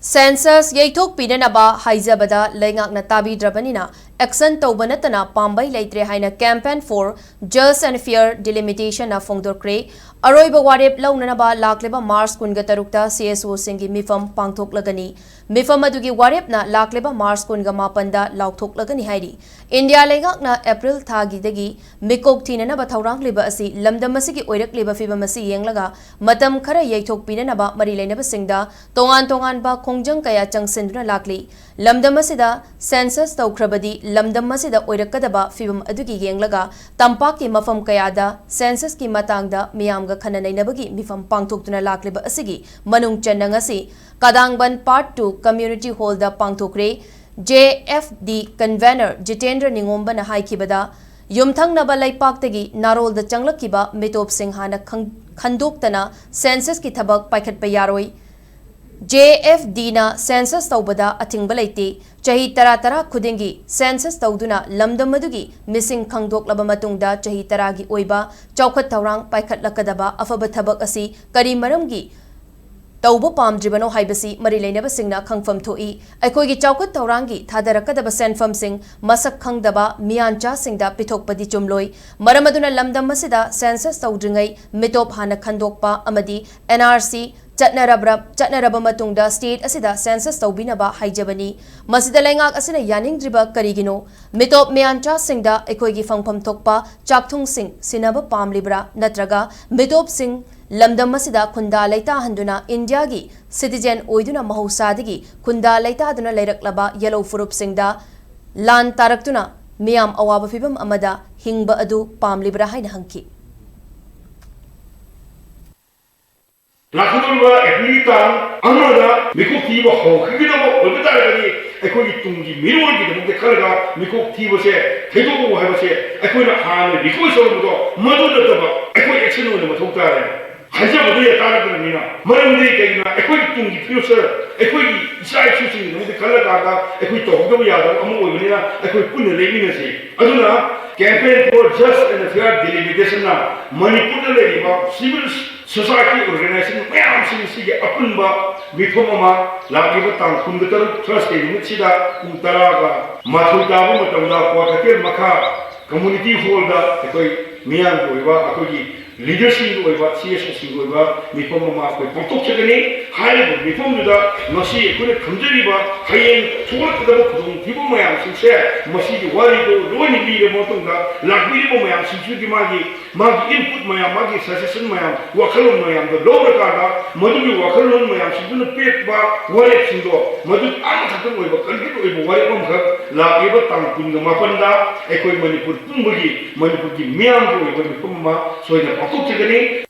Census yaitok pinanaba haizabada Leingak-Na Tabidrabanina action Touba Nattana Pambei Leitre haina campaign for just and fair delimitation na fongdorkre aroiba warep launanaba lakleba Mars kunga tarukta CSO singi mifam pangthoklagani mifam adugi warep na lakleba Mars kunga mapanda lauthoklagani hairi India Leingak-Na April thagi dagi mikok thinanaba thaurang liba asi lamdam asigi oirak liba fibam asi yenglaga matam khara yaitok pinanaba mari leinaba singda tongan ba khongjang kaya changsinduna lakli lamdam asida census taukrabadi lamdam asida oirakadaba fibam adugi yenglaga tampaki mafam kayada census ki matangda miyamga khananainabagi mifam pangthoktuna lakliba asigi manung channang asi kadangban part 2 community hall da pangthokre JFD convener Jitendra Ningomba na haikibada yumthang naba laipaktagi narol da changlakiba mitop singh hana khandoktana census ki thabak paikhat payaroi JFD na census taubada atingba leite chahi tara khudingi census tauduna lamdam adugi missing khangdoklaba matungda chahi taragi oiba chawkhat thaurang paikhat lakadaba afaba thabak asi kari maramgi Touba Pamdribano haibasi mari leinaba singna khangfam thoi aikoigi chawkat taurangi thadarakadaba senfam sing masak khangdaba miancha singda pithokpadi chumloi maramaduna lamdam masida census taudringai mitop hana khandokpa amadi NRC chatnaraba matungda state asida census taubinaba haijabani masida Leingak asina yaningdriba karigino mitop miancha singda aikoigi fangpham thokpa chakthung sing sinaba pamlibra natraga mitop sing lamdam masida khunda leita handuna India gi citizen oiduna mahausadagi khunda leita aduna leiraklaba yellow furup singda lan taraktuna miyam awaba fibam amada hingba adu pamlibra haina hangki Lakudulwa eklitan amada mikok tiba hokigidabo olbetagani ekoi tungi mirwalgi de kalaga mikok tiba se thedobo haibase ekoi na hane mikoi sobudo maduda daba ekoi action on mathokta haja bodu ya tarakna mina maramde kaina ekoi tungi future ekoi isai future de kalaga ga ekoi to hodo ya da amu oibina ekoi punne lebina se aduna campaign for just and fair delimitation na Manipur le ba civil society organization mayam sing apunba mithomama lagiba tang kundatar trust ke mitsida untaraga mathudabu matamda kwatakel makha community hall da ekoi miyang koiba akogi leadership oiba CSO sing oiba mithomama koi poktok chagani haibu mithomduda masi ekoi khamjariba hayen thokadaba khudung thibu mayam singse masi gi warido loni bire motongda lagbibo mayam singsu gi magi input mayam magi suggestion mayam wakhalon mayam da lobra kada madugi wakhalon mayam singuna pekba warep singdo madu amathatung oiba kalgi oiba warepam khak lagiba tangkunda mapanda ekoi Manipur pumbugi Manipur gi miyam oiba mithomama soina poktok chagani